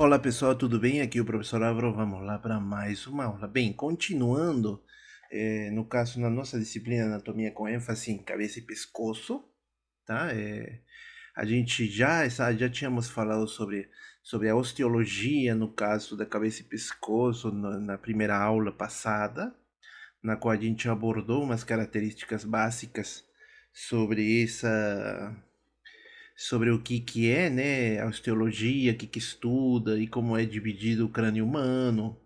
Olá pessoal, tudo bem? Aqui é o professor Álvaro, vamos lá para mais uma aula. Bem, continuando, no caso, na nossa disciplina Anatomia com ênfase em cabeça e pescoço, tá? A gente já tínhamos falado sobre a osteologia, no caso da cabeça e pescoço, na primeira aula passada, na qual a gente abordou umas características básicas sobre sobre o que é, né, a osteologia, o que estuda e como é dividido o crânio humano.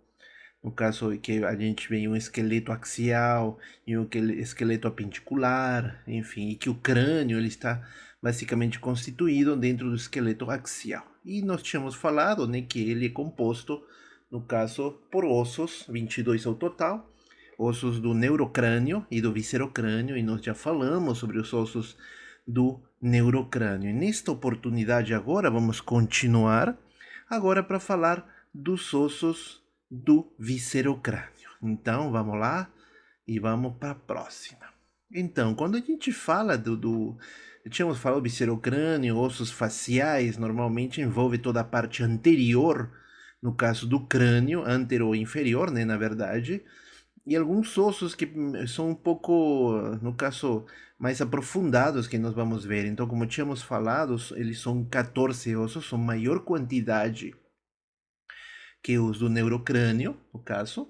No caso que a gente vê um esqueleto axial e um esqueleto apendicular, enfim, e que o crânio ele está basicamente constituído dentro do esqueleto axial. E nós tínhamos falado, né, que ele é composto, no caso, por ossos, 22 ao total, ossos do neurocrânio e do viscerocrânio, e nós já falamos sobre os ossos do neurocrânio. E nesta oportunidade agora vamos continuar agora para falar dos ossos do viscerocrânio. Então vamos lá e vamos para a próxima. Então, quando a gente fala tínhamos falado viscerocrânio, ossos faciais, normalmente envolve toda a parte anterior, no caso do crânio, antero inferior, né, na verdade, e alguns ossos que são um pouco, no caso, mais aprofundados que nós vamos ver. Então, como tínhamos falado, eles são 14 ossos, são maior quantidade que os do neurocrânio, no caso.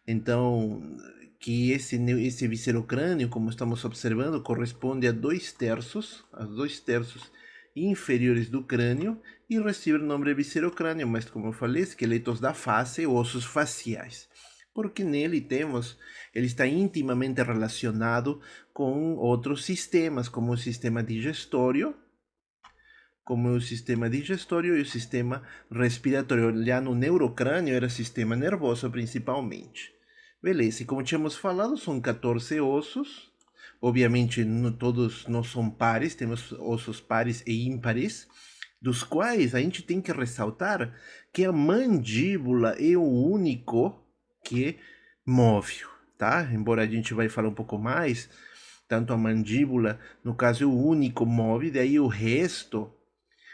Então, que esse viscerocrânio, como estamos observando, corresponde a 2 terços, aos 2 terços inferiores do crânio, e recebe o nome de viscerocrânio, mas como eu falei, esqueletos da face, ossos faciais. Porque nele temos, ele está intimamente relacionado com outros sistemas, como o sistema digestório, e o sistema respiratório. Já no neurocrânio era sistema nervoso principalmente. Beleza, e como tínhamos falado, são 14 ossos. Obviamente, todos não são pares, temos ossos pares e ímpares, dos quais a gente tem que ressaltar que a mandíbula é o único que move, tá? Embora a gente vai falar um pouco mais, tanto a mandíbula, no caso, é o único move, daí o resto,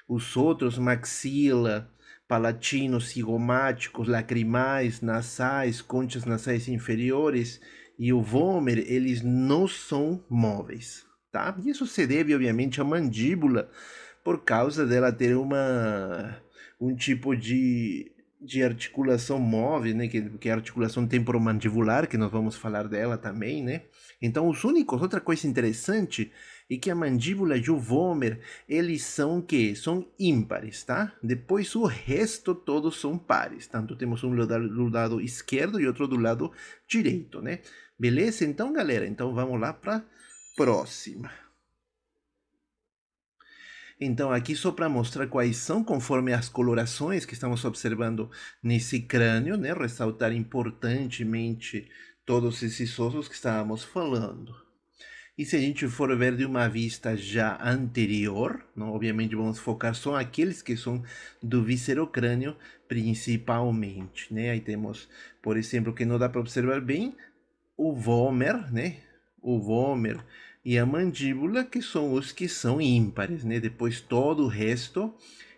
os outros, maxila, palatinos, cigomáticos, lacrimais, nasais, conchas nasais inferiores e o vômer, eles não são móveis, tá? Isso se deve, obviamente, à mandíbula, por causa dela ter um tipo de articulação móvel, né? Que é a articulação temporomandibular, que nós vamos falar dela também, né? Então, os únicos, outra coisa interessante é que a mandíbula e o vômer, eles são que? São ímpares, tá? Depois o resto todos são pares. Tanto temos um do lado esquerdo e outro do lado direito, né? Beleza? Então, galera, então vamos lá para próxima. Então, aqui só para mostrar quais são, conforme as colorações que estamos observando nesse crânio, né? Ressaltar importantemente todos esses ossos que estávamos falando. E se a gente for ver de uma vista já anterior, não, obviamente vamos focar só aqueles que são do viscerocrânio principalmente, né? Aí temos, por exemplo, que não dá para observar bem, o vômer, né? O vômer e a mandíbula, que são os que são ímpares, né? Depois todo o resto,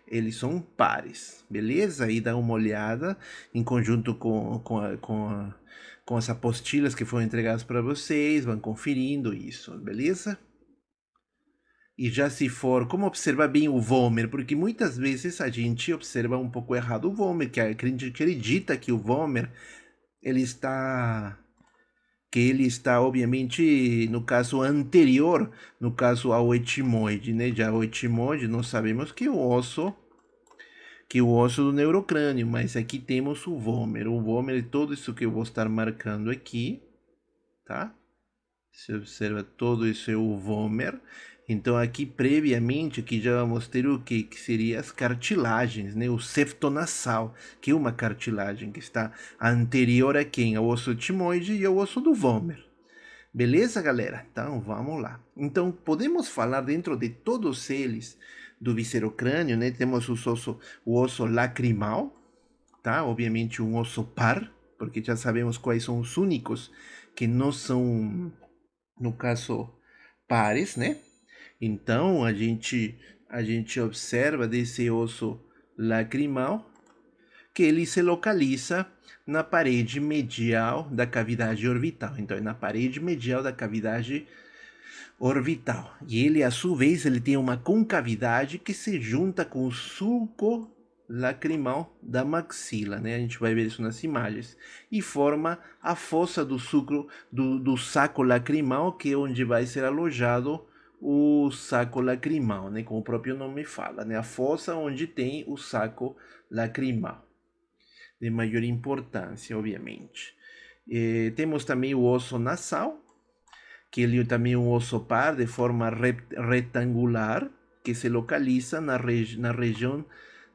eles são pares, beleza? Aí dá uma olhada em conjunto com as apostilas que foram entregadas para vocês, vão conferindo isso, beleza? E já se for, como observar bem o vômer, porque muitas vezes a gente observa um pouco errado o vômer, que a gente acredita que o vômer ele está ele está obviamente no caso anterior, no caso ao etimoide, né? Já o etimoide nós sabemos que o osso do neurocrânio, mas aqui temos o vômer. O vômer é tudo isso que eu vou estar marcando aqui, tá? Você observa todo isso é o vômer. Então aqui previamente aqui já vamos ter o que seria as cartilagens, né? O septo nasal, que é uma cartilagem que está anterior a quem? Ao osso timoide e ao osso do vômer. Beleza, galera? Então vamos lá. Então podemos falar dentro de todos eles do viscerocrânio, né? Temos o osso lacrimal, tá? Obviamente um osso par, porque já sabemos quais são os únicos que não são, no caso, pares, né? Então a gente observa desse osso lacrimal que ele se localiza na parede medial da cavidade orbital. Então, é na parede medial da cavidade orbital. E ele, a sua vez, ele tem uma concavidade que se junta com o sulco lacrimal da maxila, né? A gente vai ver isso nas imagens. E forma a fossa do saco lacrimal, que é onde vai ser alojado o saco lacrimal, né? Como o próprio nome fala, né? A fossa onde tem o saco lacrimal. De maior importância, obviamente. Temos também o osso nasal, que ele também é um osso par de forma retangular, que se localiza na região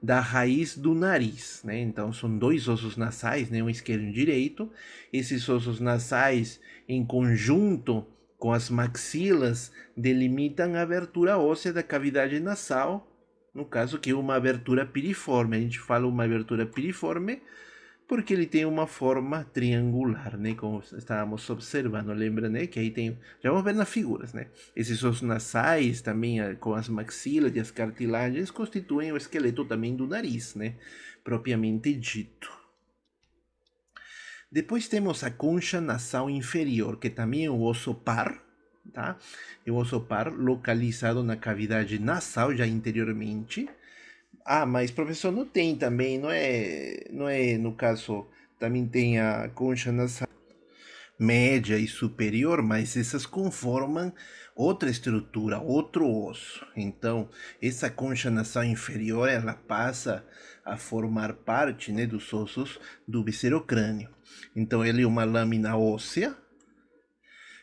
da raiz do nariz, né? Então são dois ossos nasais, né? Um esquerdo e um direito. Esses ossos nasais, em conjunto com as maxilas, delimitam a abertura óssea da cavidade nasal, no caso que é uma abertura piriforme. A gente fala uma abertura piriforme porque ele tem uma forma triangular, né? Como estávamos observando, lembra, né? Que aí tem, já vamos ver nas figuras, né? Esses ossos nasais também, com as maxilas e as cartilagens, constituem o esqueleto também do nariz, né? Propriamente dito. Depois temos a concha nasal inferior, que também é um osso par, tá? É um osso par localizado na cavidade nasal, já interiormente. Ah, mas professor, não tem também, não é, no caso, também tem a concha nasal média e superior, mas essas conformam outra estrutura, outro osso. Então, essa concha nasal inferior, ela passa a formar parte, né, dos ossos do viscerocrânio. Então, ele é uma lâmina óssea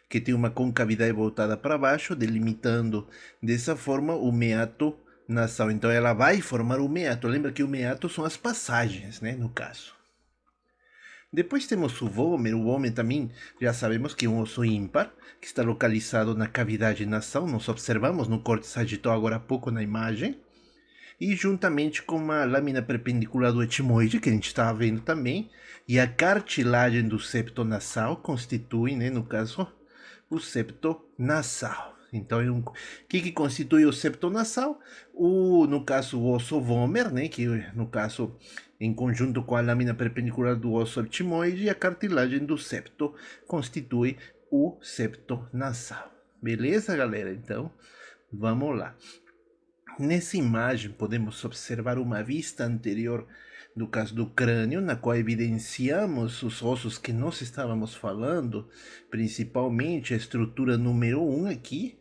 que tem uma concavidade voltada para baixo, delimitando dessa forma o meato nasal. Então ela vai formar o meato. Lembra que o meato são as passagens, né, no caso. Depois temos o vômer. O vômer também já sabemos que é um osso ímpar, que está localizado na cavidade nasal. Nós observamos no corte sagital agora há pouco na imagem. E juntamente com uma lâmina perpendicular do etimoide, que a gente estava vendo também, e a cartilagem do septo nasal constitui, né, no caso, o septo nasal. Então, o que constitui o septo nasal? No caso, o osso vômer, né, que no caso, em conjunto com a lâmina perpendicular do osso etimoide e a cartilagem do septo, constitui o septo nasal. Beleza, galera? Então, vamos lá. Nessa imagem, podemos observar uma vista anterior do caso do crânio, na qual evidenciamos os ossos que nós estávamos falando, principalmente a estrutura número 1 aqui,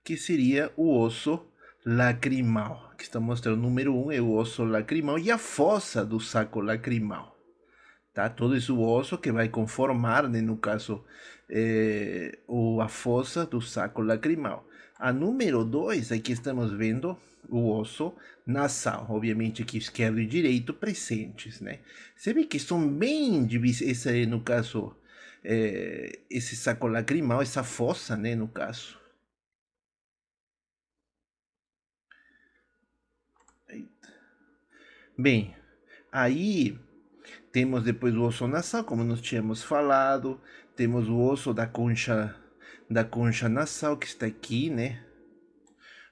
que seria o osso lacrimal. Que está mostrando o número 1 é o osso lacrimal e a fossa do saco lacrimal. Tá? Todo esse osso que vai conformar, né, no caso, a fossa do saco lacrimal. A número 2, aqui estamos vendo o osso nasal, obviamente aqui esquerdo e direito presentes, né? Você vê que são bem divididos, no caso, esse saco lacrimal, essa fossa, né, no caso. Bem, aí temos depois o osso nasal, como nós tínhamos falado, temos o osso da concha nasal que está aqui, né?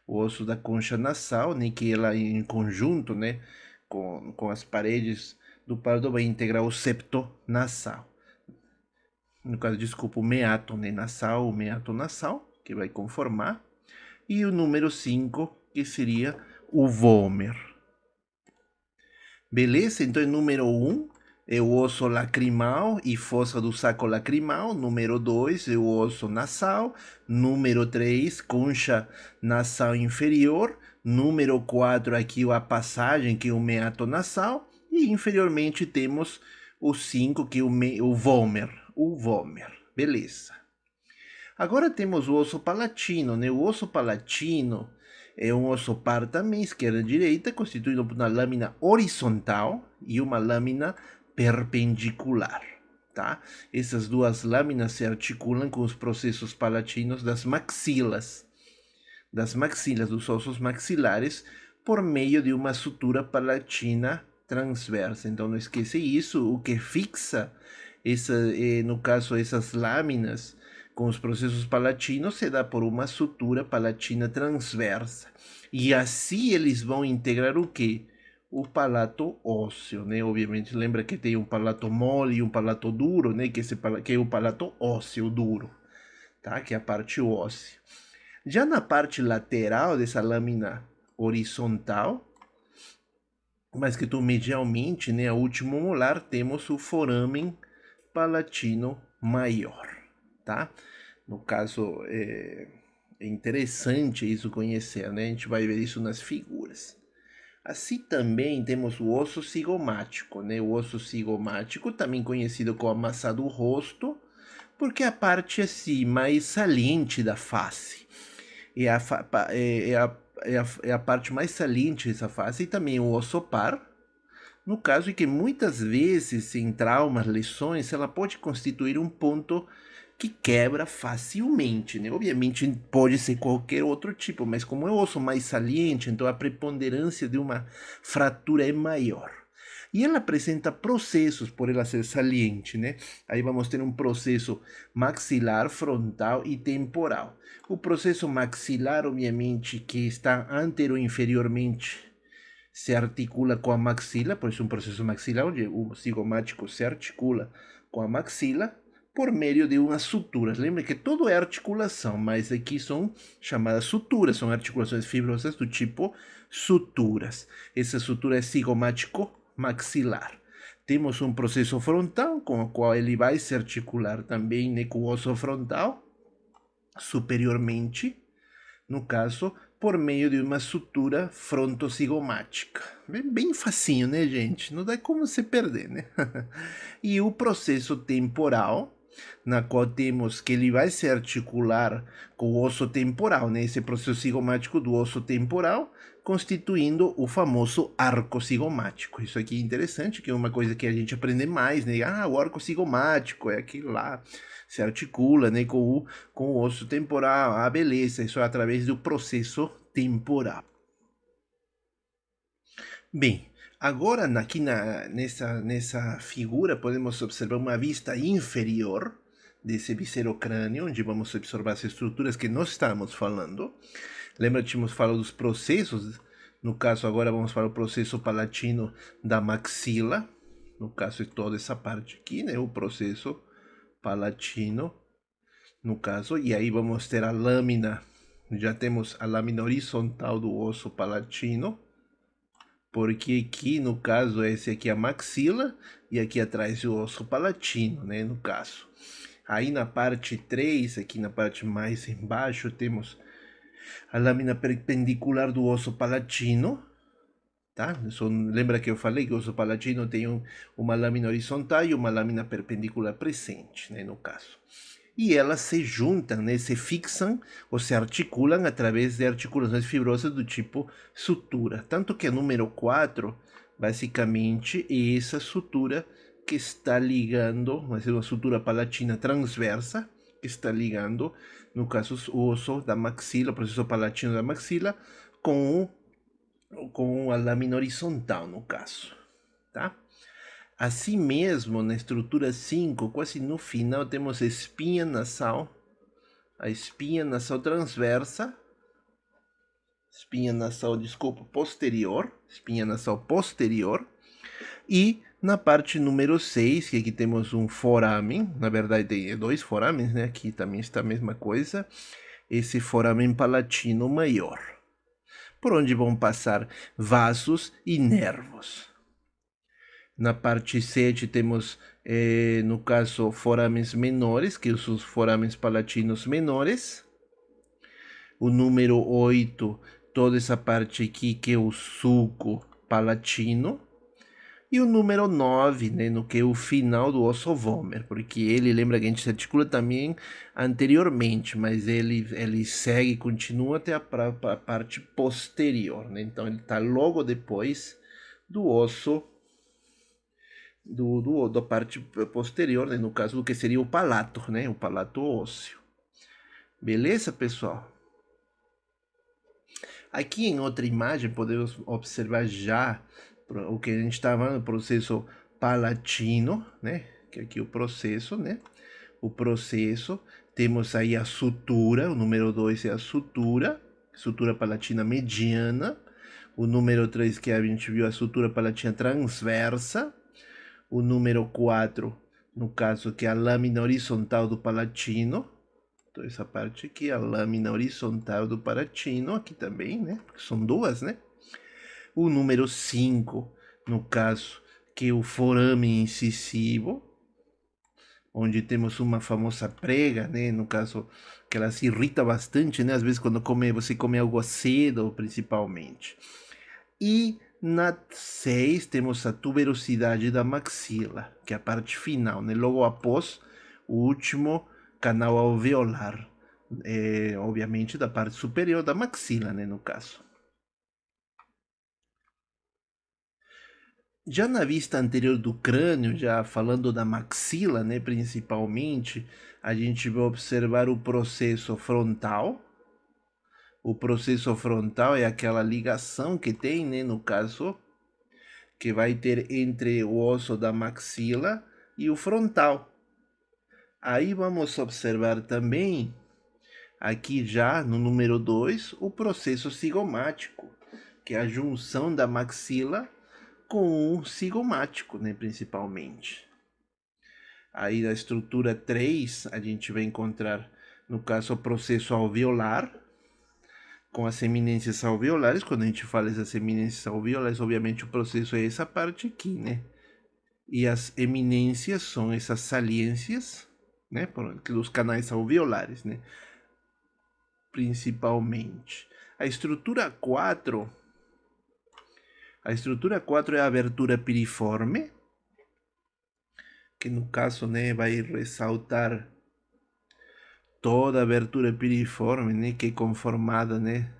O osso da concha nasal, né, que ela em conjunto, né, com as paredes do pardo vai integrar o septo nasal. No caso, desculpa, o meato, né, nasal, o meato nasal, que vai conformar. E o número 5, que seria o vômer. Beleza? Então, número 1 é o osso lacrimal e fossa do saco lacrimal. Número 2 é o osso nasal. Número 3, concha nasal inferior. Número 4, aqui a passagem, que é o meato nasal. E inferiormente temos o 5, que é o vômer. O vômer. Beleza. Agora temos o osso palatino, né? O osso palatino é um osso par também, esquerda e direita, constituído por uma lâmina horizontal e uma lâmina perpendicular, tá? Essas duas lâminas se articulam com os processos palatinos das maxilas, dos ossos maxilares, por meio de uma sutura palatina transversa. Então não esqueça isso, o que fixa no caso essas lâminas com os processos palatinos se dá por uma sutura palatina transversa. E assim eles vão integrar o quê? o palato ósseo, né? Obviamente, lembra que tem um palato mole e um palato duro, né? Que é o palato ósseo duro, tá? Que é a parte óssea. Já na parte lateral dessa lâmina horizontal, mas que estou medialmente, né? A último molar, temos o foramen palatino maior, tá? No caso, é interessante isso conhecer, né? A gente vai ver isso nas figuras. Assim também temos o osso cigomático, né? O osso cigomático, também conhecido como a massa do rosto, porque é a parte assim mais saliente da face. É a parte mais saliente dessa face, e também o osso par, no caso em que muitas vezes em traumas, lesões, ela pode constituir um ponto que quebra facilmente, né? Obviamente pode ser qualquer outro tipo, mas como é o osso mais saliente, então a preponderância de uma fratura é maior. E ela apresenta processos por ela ser saliente, né? Aí vamos ter um processo maxilar, frontal e temporal. O processo maxilar, obviamente, que está antero-inferiormente, se articula com a maxila, por isso um processo maxilar, onde o cigomático se articula com a maxila por meio de umas suturas. Lembra que tudo é articulação, mas aqui são chamadas suturas, são articulações fibrosas do tipo suturas. Essa sutura é cigomático maxilar. Temos um processo frontal, com o qual ele vai se articular também, né, com o osso frontal, superiormente, no caso, por meio de uma sutura frontocigomática. Bem facinho, né, gente? Não dá como se perder, né? E o processo temporal, na qual temos que ele vai se articular com o osso temporal, né? Esse processo cigomático do osso temporal, constituindo o famoso arco cigomático. Isso aqui é interessante, que é uma coisa que a gente aprende mais, né? Ah, o arco cigomático é aquilo lá, se articula, né, com o osso temporal. Ah, beleza, isso é através do processo temporal. Bem, agora aqui nessa figura podemos observar uma vista inferior desse viscerocrânio, onde vamos observar as estruturas que nós estamos falando. Lembra que tínhamos falado dos processos? No caso, agora vamos falar o processo palatino da maxila. No caso, é toda essa parte aqui, né? O processo palatino, no caso. E aí vamos ter a lâmina. Já temos a lâmina horizontal do osso palatino, porque aqui, no caso, esse aqui é a maxila, e aqui atrás o osso palatino, né? No caso. Aí na parte 3, aqui na parte mais embaixo, temos a lâmina perpendicular do osso palatino, tá? Lembra que eu falei que o osso palatino tem uma lâmina horizontal e uma lâmina perpendicular presente, né, no caso. E elas se juntam, né, se fixam ou se articulam através de articulações fibrosas do tipo sutura. Tanto que a número 4, basicamente, é essa sutura que está ligando, vai ser uma sutura palatina transversa, que está ligando, no caso, o osso da maxila, o processo palatino da maxila, com a lâmina horizontal, no caso, tá? Assim mesmo, na estrutura 5, quase no final, temos a espinha nasal transversa, espinha nasal posterior, e na parte número 6, que aqui temos um foramen, na verdade tem dois foramens, né? Aqui também está a mesma coisa, esse foramen palatino maior, por onde vão passar vasos e nervos. Na parte 7 temos, no caso, forames menores, que são os forames palatinos menores. O número 8, toda essa parte aqui, que é o sulco palatino. E o número 9, né, no que é o final do osso vomer, porque ele, lembra que a gente se articula também anteriormente, mas ele segue, continua até a parte posterior, né? Então ele está logo depois do osso da parte posterior, né? No caso do que seria o palato, né? O palato ósseo. Beleza, pessoal? Aqui em outra imagem podemos observar já o que a gente estava falando, o processo palatino, né? Que aqui o processo, né? O processo, temos aí a sutura, o número 2 é a sutura palatina mediana. O número 3, que a gente viu a sutura palatina transversa. O número 4, no caso, que é a lâmina horizontal do palatino. Então, essa parte aqui, a lâmina horizontal do palatino, aqui também, né? Porque são duas, né? O número 5, no caso, que é o forame incisivo, onde temos uma famosa prega, né? No caso, que ela se irrita bastante, né? Às vezes quando você come algo azedo, principalmente. E na 6 temos a tuberosidade da maxila, que é a parte final, né? Logo após o último canal alveolar, obviamente da parte superior da maxila, né? No caso. Já na vista anterior do crânio, já falando da maxila, né, principalmente, a gente vai observar o processo frontal. O processo frontal é aquela ligação que tem, né, no caso, que vai ter entre o osso da maxila e o frontal. Aí vamos observar também, aqui já no número 2, o processo cigomático, que é a junção da maxila com o cigomático, né, principalmente. Aí na estrutura 3, a gente vai encontrar, no caso, o processo alveolar, com as eminências alveolares. Quando a gente fala dessas eminências alveolares, obviamente o processo é essa parte aqui, né? E as eminências são essas saliências, né, dos canais alveolares, né? Principalmente. A estrutura 4, é a abertura piriforme, que no caso, né, vai ressaltar toda a abertura piriforme, né, que é conformada, né,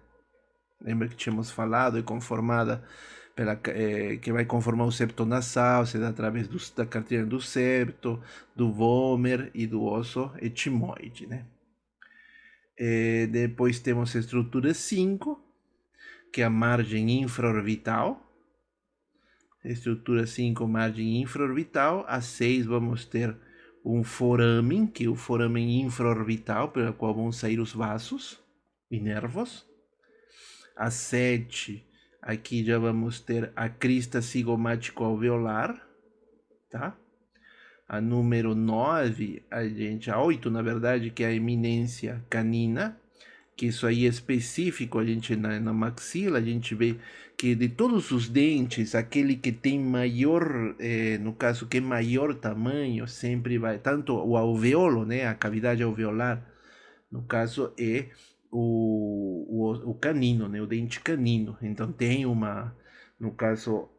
lembra que tínhamos falado, é conformada que vai conformar o septo nasal, se dá através da cartilha do septo, do vômer e do osso etimoide, né. Depois temos a estrutura 5, que é a margem infraorbital. Estrutura 5, margem infraorbital. A 6 vamos ter um foramen, que é o foramen infraorbital, pelo qual vão sair os vasos e nervos. A 7, aqui já vamos ter a crista cigomático-alveolar, tá? A número 9, a 8, na verdade, que é a eminência canina, que isso aí é específico, a gente na maxila, a gente vê que de todos os dentes, aquele que tem maior, no caso, que é maior tamanho, sempre vai, tanto o alveolo, né, a cavidade alveolar, no caso, é o canino, né, o dente canino. Então tem no caso,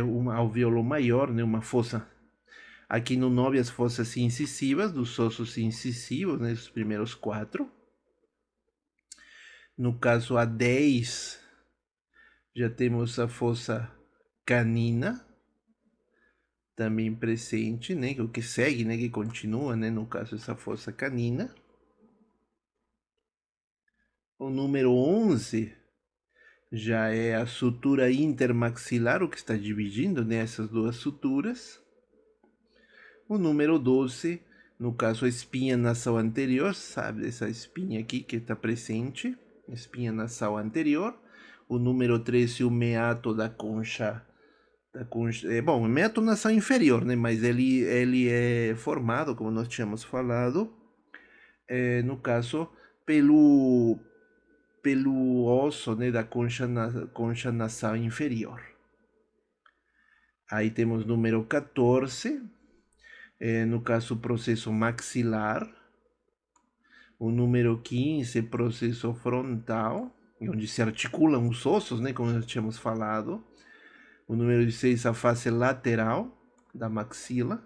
um alveolo maior, né, uma fossa. Aqui no 9, as fossas incisivas, dos ossos incisivos, né, os primeiros 4. No caso, a 10, já temos a fossa canina, também presente, né, o que segue, né, que continua, né, no caso, essa fossa canina. O número 11 já é a sutura intermaxilar, o que está dividindo, né, essas duas suturas. O número 12, no caso, a espinha nasal anterior, sabe, essa espinha aqui que está presente, espinha nasal anterior. O número 13, o meato da concha, bom, o meato nasal inferior, né, mas ele é formado, como nós tínhamos falado, no caso, pelo osso, né, da concha nasal inferior. Aí temos número 14, no caso, processo maxilar. O número 15, processo frontal, onde se articulam os ossos, né, como nós tínhamos falado. O número 16, a face lateral da maxila.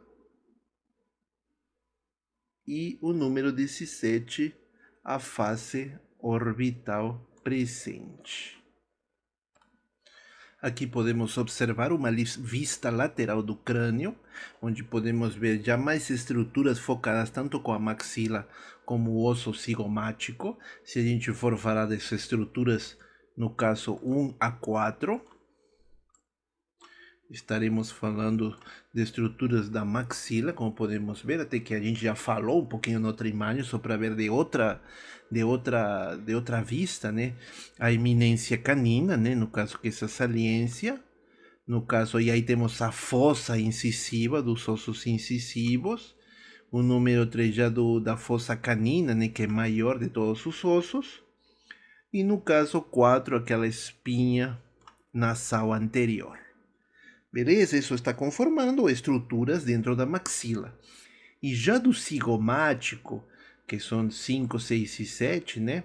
E o número 17, a face orbital presente. Aqui podemos observar uma vista lateral do crânio, onde podemos ver já mais estruturas focadas tanto com a maxila como o osso cigomático. Se a gente for falar dessas estruturas, no caso 1 a 4. Estaremos falando de estruturas da maxila, como podemos ver, até que a gente já falou um pouquinho na outra imagem, só para ver de outra vista, né? A eminência canina, né? No caso que essa saliência, no caso, e aí temos a fossa incisiva dos ossos incisivos, o número 3 já da fossa canina, né? Que é maior de todos os ossos, e no caso 4, aquela espinha nasal anterior. Beleza? Isso está conformando estruturas dentro da maxila. E já do cigomático, que são 5, 6 e 7, né?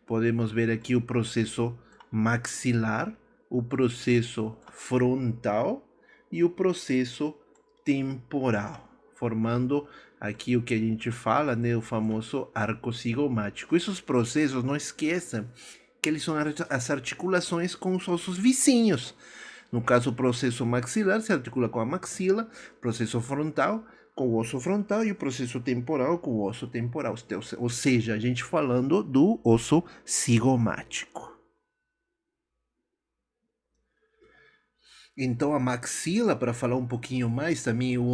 Podemos ver aqui o processo maxilar, o processo frontal e o processo temporal, formando aqui o que a gente fala, né, o famoso arco cigomático. Esses processos, não esqueçam que eles são as articulações com os ossos vizinhos. No caso, o processo maxilar se articula com a maxila, processo frontal com o osso frontal e o processo temporal com o osso temporal. Ou seja, a gente falando do osso cigomático. Então a maxila, para falar um pouquinho mais, também é um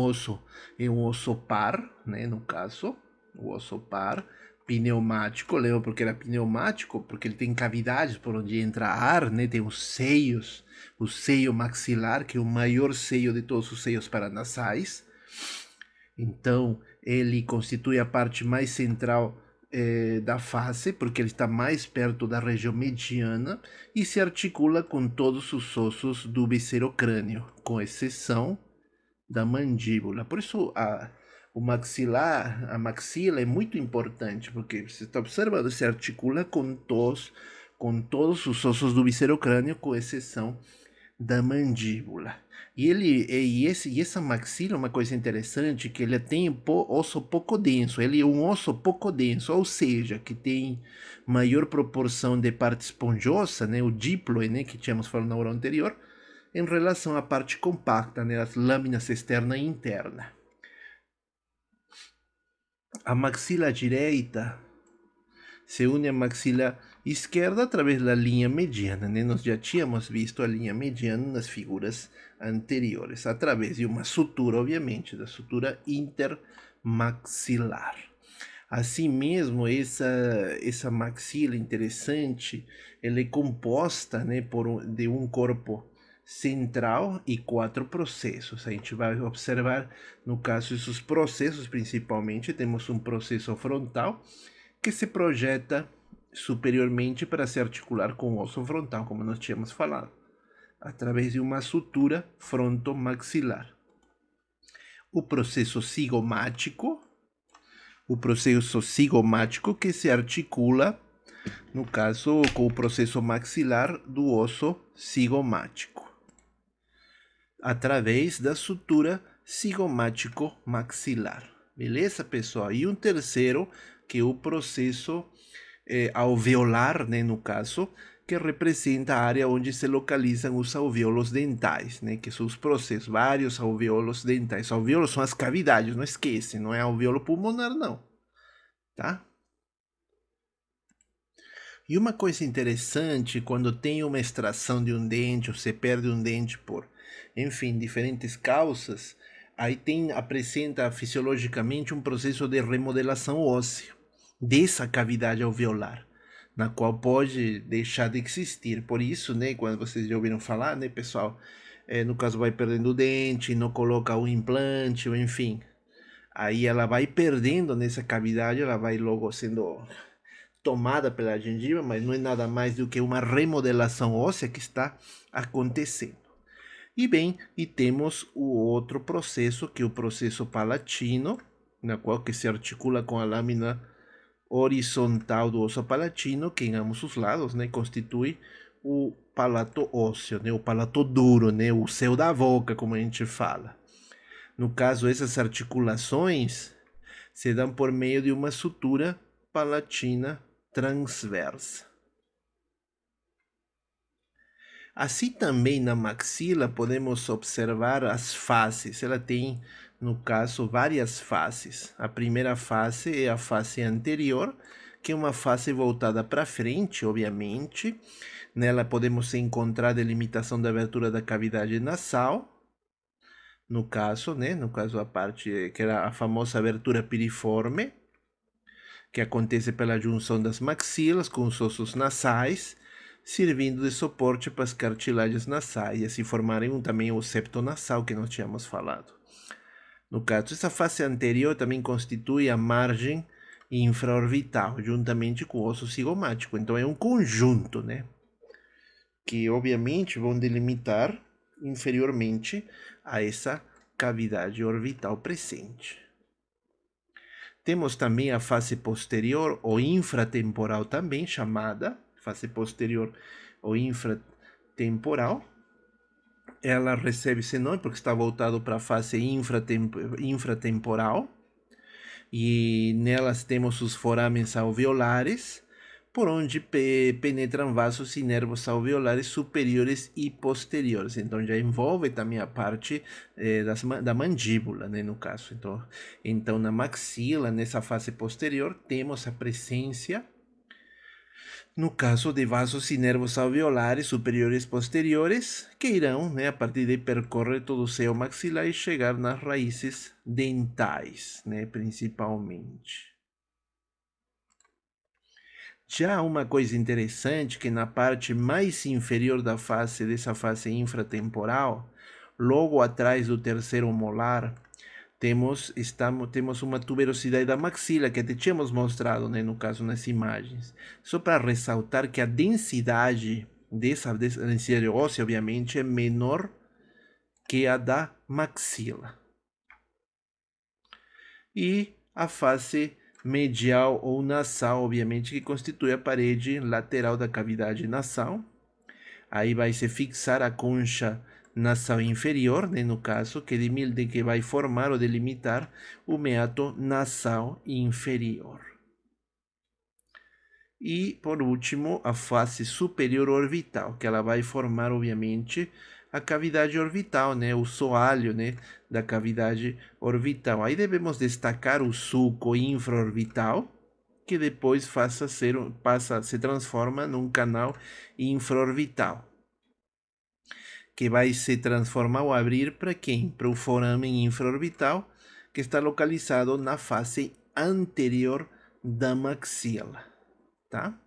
osso par, né, no caso, o osso par, pneumático, lembra porque era pneumático? Porque ele tem cavidades por onde entra ar, né, tem os seios, o seio maxilar, que é o maior seio de todos os seios paranasais. Então, ele constitui a parte mais central da face, porque ele está mais perto da região mediana e se articula com todos os ossos do viscerocrânio, com exceção da mandíbula. Por isso, o maxilar, a maxila é muito importante, porque você está observando, se articula com todos os ossos do viscerocrânio, com exceção da mandíbula. E essa maxila é uma coisa interessante, que ele tem osso pouco denso, ele é um osso pouco denso, ou seja, que tem maior proporção de parte esponjosa, né, o díploe, né, que tínhamos falado na aula anterior, em relação à parte compacta, né, as lâminas externa e interna. A maxila direita se une à maxila esquerda através da linha mediana, né? Nós já tínhamos visto a linha mediana nas figuras anteriores, através de uma sutura, obviamente, da sutura intermaxilar. Assim mesmo, essa maxila interessante, ela é composta, né, de um corpo central e 4 processos. A gente vai observar, no caso, esses processos, principalmente, temos um processo frontal, que se projeta superiormente para se articular com o osso frontal, como nós tínhamos falado, através de uma sutura frontomaxilar. O processo cigomático que se articula, no caso, com o processo maxilar do osso cigomático, através da sutura cigomático-maxilar. Beleza, pessoal? E um terceiro, que é o processo alveolar, né, no caso, que representa a área onde se localizam os alvéolos dentais, né, que são os processos, vários alvéolos dentais. Alvéolos são as cavidades, não esquece, não é alvéolo pulmonar, não. Tá? E uma coisa interessante, quando tem uma extração de um dente, ou se perde um dente por, enfim, diferentes causas, aí apresenta fisiologicamente um processo de remodelação óssea dessa cavidade alveolar, na qual pode deixar de existir. Por isso, né, quando vocês já ouviram falar, né, pessoal, no caso vai perdendo o dente, não coloca o implante, ou enfim, aí ela vai perdendo nessa cavidade, ela vai logo sendo tomada pela gengiva, mas não é nada mais do que uma remodelação óssea que está acontecendo. E bem, e temos o outro processo, que é o processo palatino, na qual que se articula com a lâmina horizontal do osso palatino, que em ambos os lados, né, constitui o palato ósseo, né, o palato duro, né, o céu da boca, como a gente fala. No caso, essas articulações se dão por meio de uma sutura palatina transversa. Assim também na maxila podemos observar as faces. Ela tem, no caso, várias faces. A primeira face é a face anterior, que é uma face voltada para frente, obviamente. Nela podemos encontrar a delimitação da abertura da cavidade nasal, no caso, né? No caso, a parte que era a famosa abertura piriforme, que acontece pela junção das maxilas com os ossos nasais, servindo de suporte para as cartilagens nasais e assim formarem também o septo nasal que nós tínhamos falado. No caso, essa face anterior também constitui a margem infraorbital, juntamente com o osso cigomático. Então é um conjunto, né? Que obviamente vão delimitar inferiormente a essa cavidade orbital presente. Temos também a face posterior ou infratemporal, também chamada face posterior ou infratemporal. Ela recebe esse nome porque está voltado para a face infratemporal. E nelas temos os forames alveolares, por onde penetram vasos e nervos alveolares superiores e posteriores. Então já envolve também a parte da mandíbula, né, no caso. Então na maxila, nessa face posterior, temos a presença, no caso de vasos e nervos alveolares superiores e posteriores, que irão, né, a partir de percorrer todo o seio maxilar e chegar nas raízes dentais, né, principalmente. Já uma coisa interessante que na parte mais inferior da face, dessa face infratemporal, logo atrás do terceiro molar, temos uma tuberosidade da maxila que até tínhamos mostrado, né, no caso nas imagens. Só para ressaltar que a densidade dessa densidade óssea, obviamente, é menor que a da maxila. E a face medial ou nasal, obviamente, que constitui a parede lateral da cavidade nasal. Aí vai se fixar a concha nasal inferior, né, no caso, que vai formar ou delimitar o meato nasal inferior. E, por último, a face superior orbital, que ela vai formar, obviamente, a cavidade orbital, né, o soalho, né, da cavidade orbital. Aí devemos destacar o sulco infraorbital, que depois se transforma num canal infraorbital, que vai se transformar ou abrir para quem? Para o foramen infraorbital, que está localizado na face anterior da maxila, tá?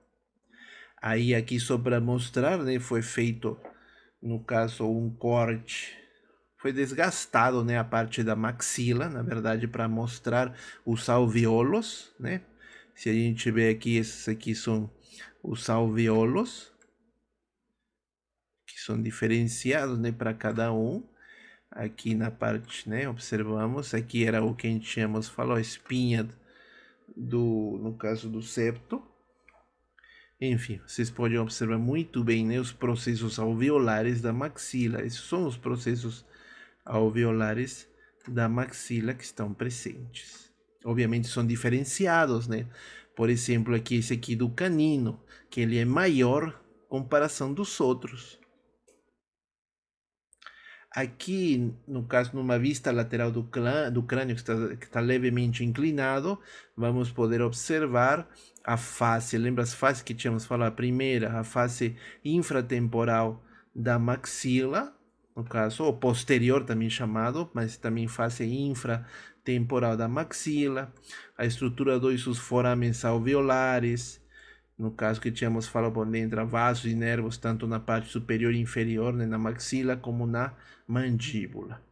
Aí aqui só para mostrar, né, foi feito, no caso, um corte, foi desgastado, né, a parte da maxila, na verdade, para mostrar os alveolos, né? Se a gente vê aqui, esses aqui são os alveolos, que são diferenciados, né, para cada um. Aqui na parte, né, observamos, aqui era o que a gente tínhamos falado, a espinha no caso do septo. Enfim, vocês podem observar muito bem, né, os processos alveolares da maxila. Esses são os processos alveolares da maxila que estão presentes. Obviamente são diferenciados, né? Por exemplo, aqui esse aqui do canino, que ele é maior em comparação dos outros. Aqui, no caso, numa vista lateral do crânio que está levemente inclinado, vamos poder observar a face. Lembra as faces que tínhamos falado? A primeira, a face infratemporal da maxila, no caso, ou posterior também chamado, mas também face infratemporal da maxila. A estrutura 2, os forames alveolares. No caso que tínhamos falado, por dentro, vasos e nervos, tanto na parte superior e inferior, né, na maxila, como na mandíbula.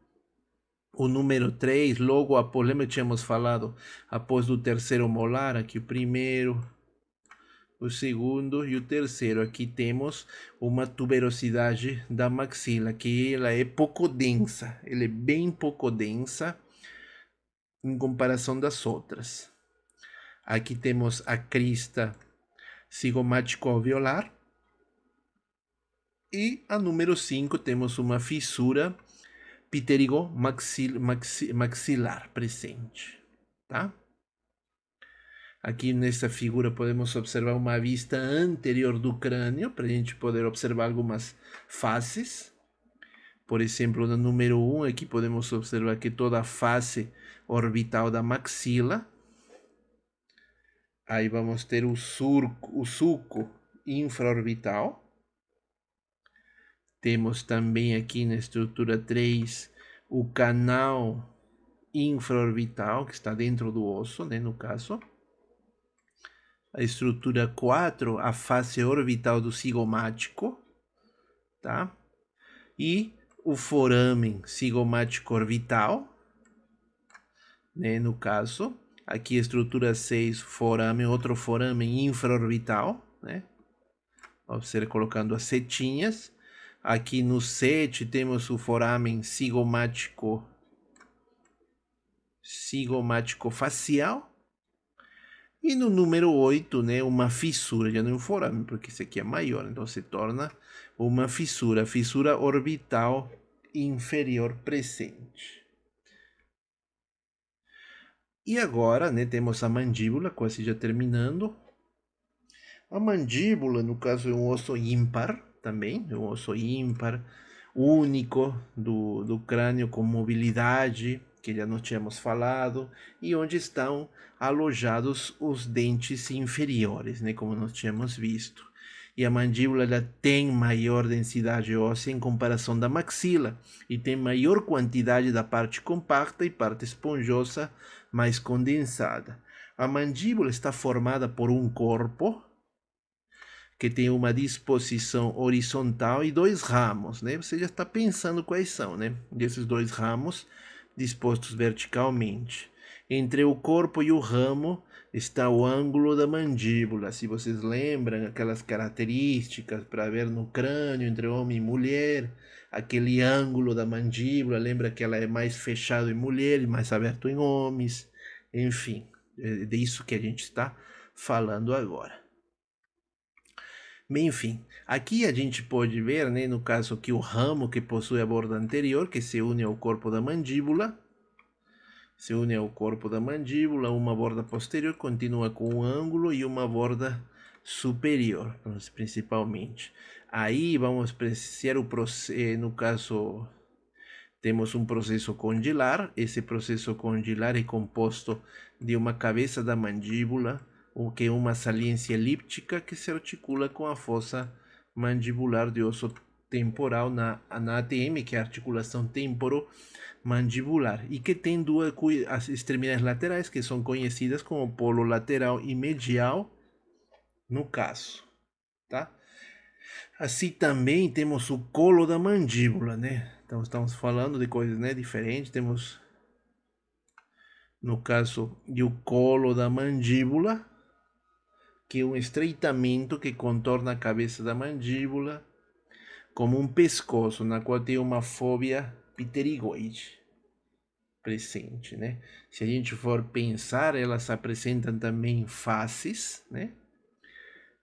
O número 3, logo após, lembra que tínhamos falado, após o terceiro molar, aqui o primeiro, o segundo e o terceiro. Aqui temos uma tuberosidade da maxila, que ela é pouco densa, ela é bem pouco densa em comparação das outras. Aqui temos a crista cigomático-alveolar. E a número 5 temos uma fissura pterigo-maxilar presente, tá? Aqui nessa figura podemos observar uma vista anterior do crânio, para a gente poder observar algumas faces. Por exemplo, no número 1, aqui podemos observar que toda a face orbital da maxila. Aí vamos ter o sulco infraorbital. Temos também aqui na estrutura 3 o canal infraorbital, que está dentro do osso, né, no caso. A estrutura 4, a face orbital do cigomático, tá? E o foramen cigomático orbital, né, no caso. Aqui a estrutura 6, foramen, outro foramen infraorbital, né? Você colocando as setinhas. Aqui no 7 temos o foramen cigomático facial. E no número 8, né, uma fissura, já não é um foramen, porque esse aqui é maior, então se torna uma fissura orbital inferior presente. E agora, né, temos a mandíbula, quase já terminando. A mandíbula, no caso, é um osso ímpar também, é um osso ímpar, único do crânio com mobilidade, que já nós tínhamos falado, e onde estão alojados os dentes inferiores, né, como nós tínhamos visto. E a mandíbula ela tem maior densidade óssea em comparação da maxila, e tem maior quantidade da parte compacta e parte esponjosa mais condensada. A mandíbula está formada por um corpo, que tem uma disposição horizontal e dois ramos, né? Você já está pensando quais são, né? Desses dois ramos dispostos verticalmente. Entre o corpo e o ramo está o ângulo da mandíbula. Se vocês lembram aquelas características para ver no crânio entre homem e mulher, aquele ângulo da mandíbula, lembra que ela é mais fechado em mulher e mais aberto em homens. Enfim, é disso que a gente está falando agora. Bem, enfim, aqui a gente pode ver, né, no caso que o ramo que possui a borda anterior, que se une ao corpo da mandíbula, uma borda posterior continua com um ângulo e uma borda superior, principalmente. Aí vamos precisar o processo, no caso, temos um processo condylar. Esse processo condylar é composto de uma cabeça da mandíbula, o que é uma saliência elíptica que se articula com a fossa mandibular de osso temporal na ATM, que é a articulação temporomandibular, e que tem as extremidades laterais, que são conhecidas como polo lateral e medial, no caso, tá? Assim também temos o colo da mandíbula, né? Então estamos falando de coisas, né, diferentes. Temos, no caso, o colo da mandíbula, que é um estreitamento que contorna a cabeça da mandíbula como um pescoço, na qual tem uma fóvea pterigoide presente, né? Se a gente for pensar, elas apresentam também faces, né?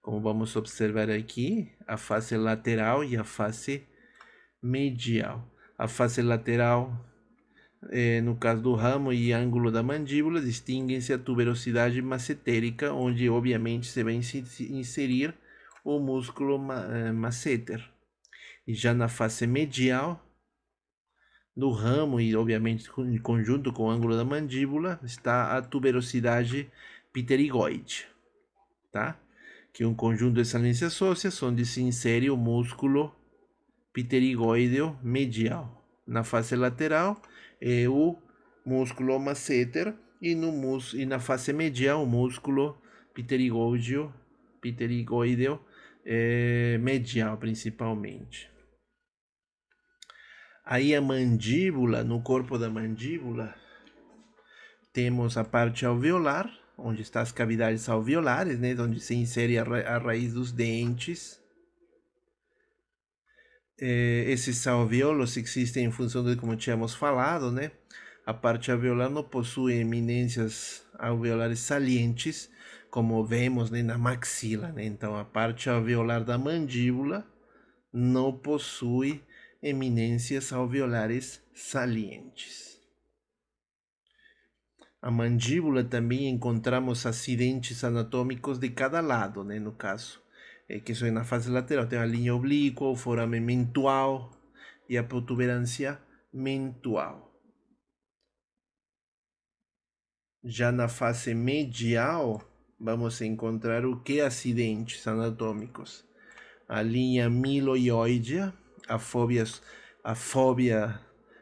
Como vamos observar aqui, a face lateral e a face medial. A face lateral, no caso do ramo e ângulo da mandíbula, distinguem-se a tuberosidade massetérica, onde obviamente se vai inserir o músculo masseter. E já na face medial do ramo, e obviamente em conjunto com o ângulo da mandíbula, está a tuberosidade pterigoide, tá? Que é um conjunto de saliências ósseas onde se insere o músculo pterigoideo medial. Na face lateral é o músculo masseter e na face medial o músculo pterigoideo medial principalmente. Aí a mandíbula, no corpo da mandíbula, temos a parte alveolar, onde estão as cavidades alveolares, né, onde se insere a raiz dos dentes. Esses alvéolos existem em função de como tínhamos falado, né? A parte alveolar não possui eminências alveolares salientes, como vemos, né, na maxila, né? Então a parte alveolar da mandíbula não possui eminências alveolares salientes. A mandíbula também encontramos acidentes anatômicos de cada lado, né, no caso. Que isso é na face lateral, tem a linha oblíqua, o foramen mentual e a protuberância mentual. Já na face medial, vamos encontrar o que acidentes anatômicos? A linha miloioidea, a fóvea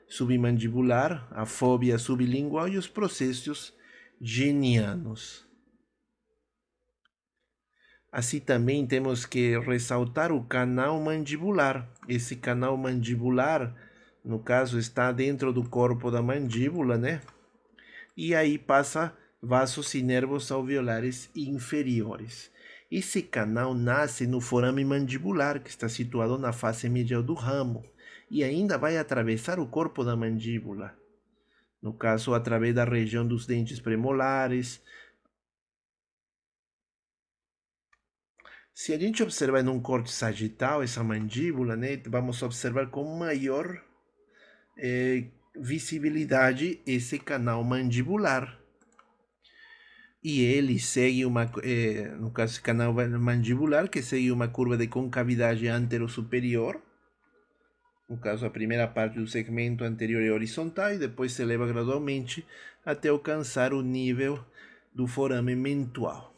submandibular, a fóbia sublingual e os processos genianos. Assim também temos que ressaltar o canal mandibular. Esse canal mandibular, no caso, está dentro do corpo da mandíbula, né? E aí passa vasos e nervos alveolares inferiores. Esse canal nasce no forame mandibular, que está situado na face medial do ramo, e ainda vai atravessar o corpo da mandíbula. No caso, através da região dos dentes premolares. Se a gente observar num corte sagital essa mandíbula, né, vamos observar com maior visibilidade esse canal mandibular. E ele segue no caso, canal mandibular, que segue uma curva de concavidade antero-superior. No caso, a primeira parte do segmento anterior é horizontal e depois se eleva gradualmente até alcançar o nível do forame mentual.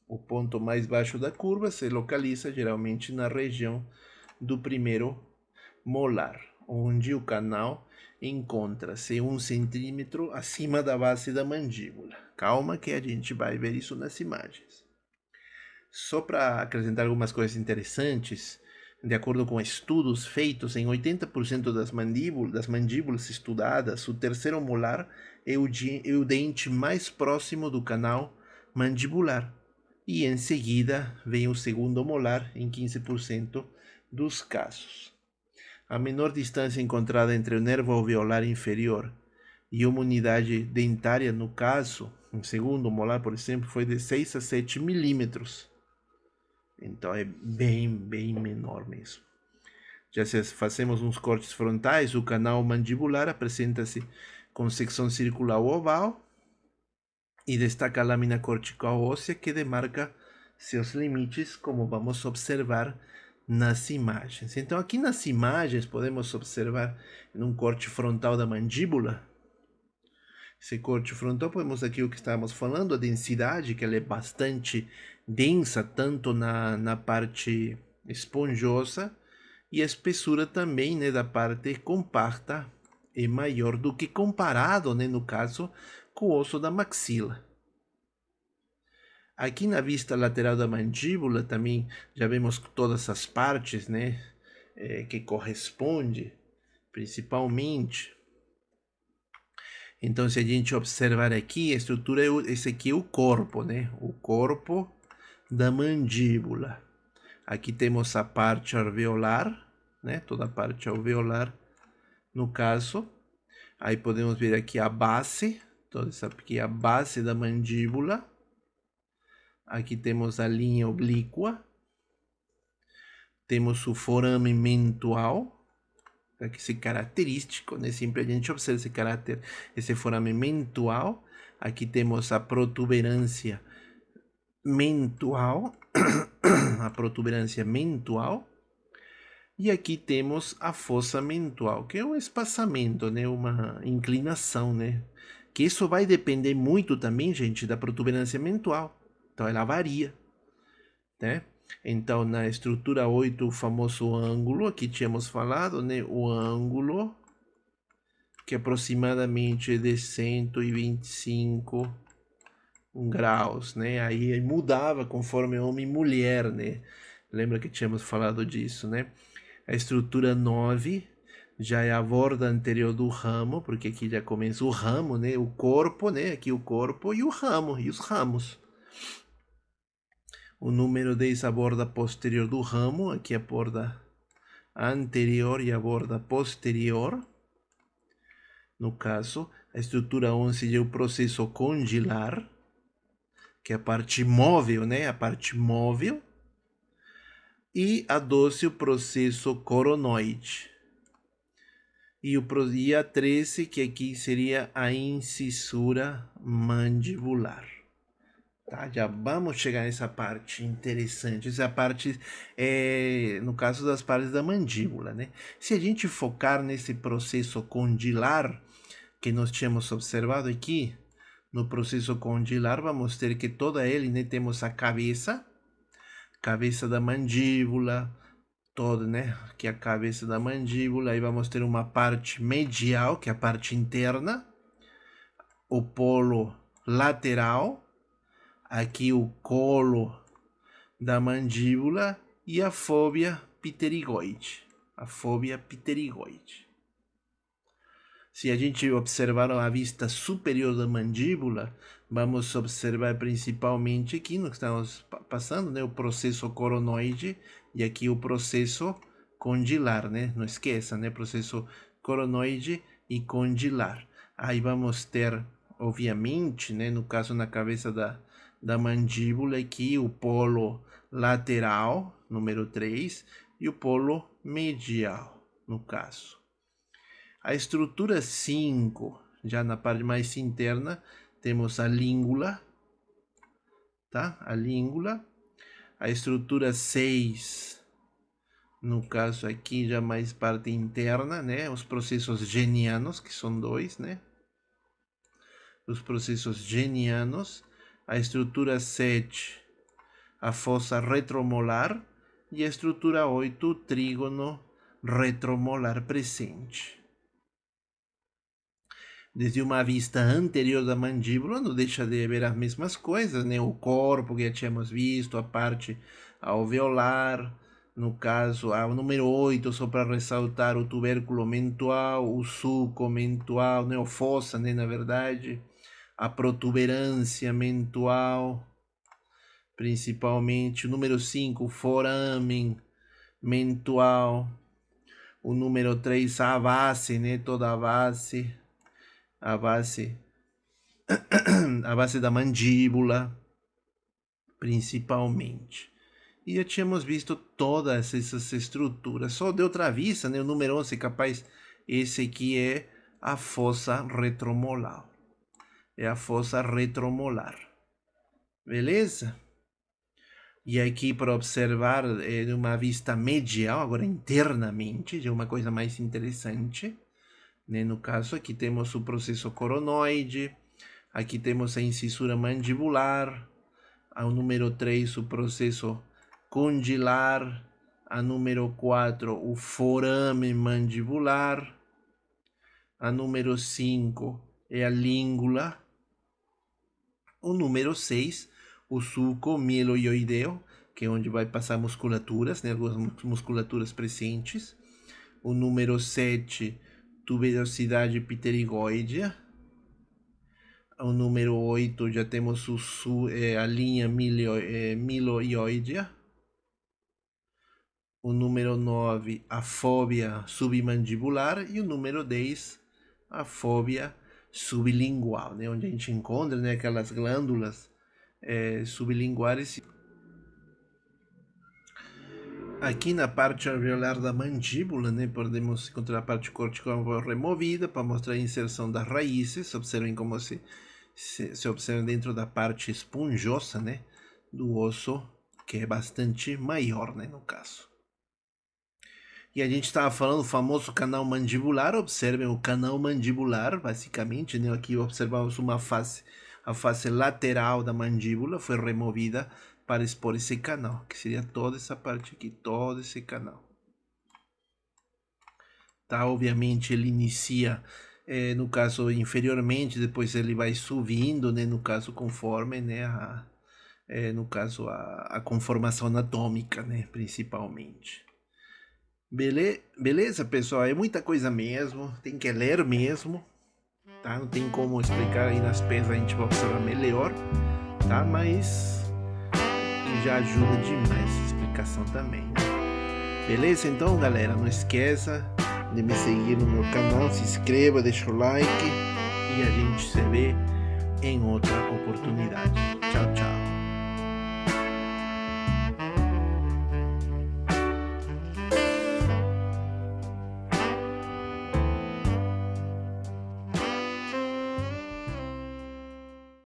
O ponto mais baixo da curva se localiza geralmente na região do primeiro molar, onde o canal encontra-se 1 centímetro acima da base da mandíbula. Calma que a gente vai ver isso nas imagens. Só para acrescentar algumas coisas interessantes, de acordo com estudos feitos em 80% das mandíbulas estudadas, o terceiro molar é o dente mais próximo do canal mandibular. E em seguida vem o segundo molar em 15% dos casos. A menor distância encontrada entre o nervo alveolar inferior e uma unidade dentária, no caso, um segundo molar, por exemplo, foi de 6 a 7 milímetros. Então é bem menor mesmo. Já se fazemos uns cortes frontais, o canal mandibular apresenta-se com secção circular oval e destaca a lâmina cortical óssea que demarca seus limites, como vamos observar nas imagens. Então aqui nas imagens podemos observar um corte frontal da mandíbula. Esse corte frontal, podemos aqui o que estávamos falando, a densidade, que ela é bastante densa, tanto na parte esponjosa, e a espessura também, né, da parte compacta é maior do que comparado, né, no caso, com o osso da maxila. Aqui na vista lateral da mandíbula também já vemos todas as partes, né, que corresponde, principalmente. Então, se a gente observar aqui, a estrutura, esse aqui é o corpo, né, o corpo da mandíbula. Aqui temos a parte alveolar, né, toda a parte alveolar, no caso. Aí podemos ver aqui a base, toda essa aqui é a base da mandíbula. Aqui temos a linha oblíqua. Temos o forame mentual, aqui esse característico, né? Sempre a gente observa esse caráter, esse forame mentual. Aqui temos a protuberância mentual, a protuberância mentual. E aqui temos a fossa mentual, que é um espaçamento, né? Uma inclinação, né? Que isso vai depender muito também, gente, da protuberância mentual. Então ela varia, né? Então na estrutura 8, o famoso ângulo, aqui tínhamos falado, né? O ângulo, que aproximadamente é de 125 graus, né? Aí mudava conforme homem e mulher, né? Lembra que tínhamos falado disso, né? A estrutura 9 já é a borda anterior do ramo, porque aqui já começa o ramo, né? O corpo, né? Aqui o corpo e o ramo, e os ramos. O número 10, a borda posterior do ramo, aqui a borda anterior e a borda posterior. No caso, a estrutura 11 é o processo condilar, que é a parte móvel, né? A parte móvel. E a 12, o processo coronoide. E a 13, que aqui seria a incisura mandibular. Tá? Já vamos chegar nessa parte interessante. Essa parte é, no caso das partes da mandíbula, né? Se a gente focar nesse processo condilar que nós tínhamos observado aqui, no processo condilar, vamos ter que toda ele, né, temos a cabeça da mandíbula, todo, né? Aqui a cabeça da mandíbula, aí vamos ter uma parte medial, que é a parte interna, o polo lateral, aqui o colo da mandíbula e a fóvea pterigoide. A fóvea pterigoide. Se a gente observar a vista superior da mandíbula, vamos observar principalmente aqui no que estamos passando, né, o processo coronoide e aqui o processo condilar, né? Não esqueça, né? Processo coronoide e condilar. Aí vamos ter, obviamente, né, no caso na cabeça da mandíbula aqui, o polo lateral, número 3, e o polo medial, no caso. A estrutura 5, já na parte mais interna, temos a língula, tá? A língula. A estrutura 6, no caso aqui já mais parte interna, né? Os processos genianos, que são 2, né? Os processos genianos. A estrutura 7, a fossa retromolar. E a estrutura 8, o trígono retromolar presente. Desde uma vista anterior da mandíbula, não deixa de ver as mesmas coisas, né? O corpo que já tínhamos visto, a parte alveolar, no caso, o número 8, só para ressaltar, o tubérculo mentual, o sulco mentual, né? O fossa, né? Na verdade, a protuberância mentual, principalmente, o número 5, o foramen mentual, o número 3, a base, né? Toda a base a base da mandíbula, principalmente. E já tínhamos visto todas essas estruturas. Só de outra vista, né? O número 11, capaz, esse aqui é a fossa retromolar. É a fossa retromolar. Beleza? E aqui para observar, de uma vista medial, agora internamente, já é uma coisa mais interessante. Né? No caso, aqui temos o processo coronoide, aqui temos a incisura mandibular, ao número 3 o processo condilar, a número 4 o forame mandibular, a número 5 é a língula, o número 6 o sulco mieloideo, que é onde vai passar musculaturas, né? Algumas musculaturas presentes, o número 7 tuberosidade pterigoidea. O número 8 já temos a linha miloioidea. O número 9, a fóvea submandibular. E o número 10, a fóvea sublingual, né? Onde a gente encontra, né, aquelas glândulas sublinguares. Aqui na parte alveolar da mandíbula, né, podemos encontrar a parte cortical removida para mostrar a inserção das raízes. Observem como se observa dentro da parte esponjosa, né, do osso, que é bastante maior, né, no caso. E a gente estava falando do famoso canal mandibular. Observem o canal mandibular, basicamente, né, aqui observamos uma face, a face lateral da mandíbula foi removida para expor esse canal, que seria toda essa parte aqui, todo esse canal. Tá? Obviamente ele inicia, no caso, inferiormente, depois ele vai subindo, né? No caso, conforme, né? No caso, a conformação anatômica, né? Principalmente. Beleza, pessoal? É muita coisa mesmo, tem que ler mesmo, tá? Não tem como explicar aí nas peças, a gente vai observar melhor, tá? Mas já ajuda demais essa explicação também. Beleza? Então, galera, não esqueça de me seguir no meu canal, se inscreva, deixa o like e a gente se vê em outra oportunidade. Tchau, tchau.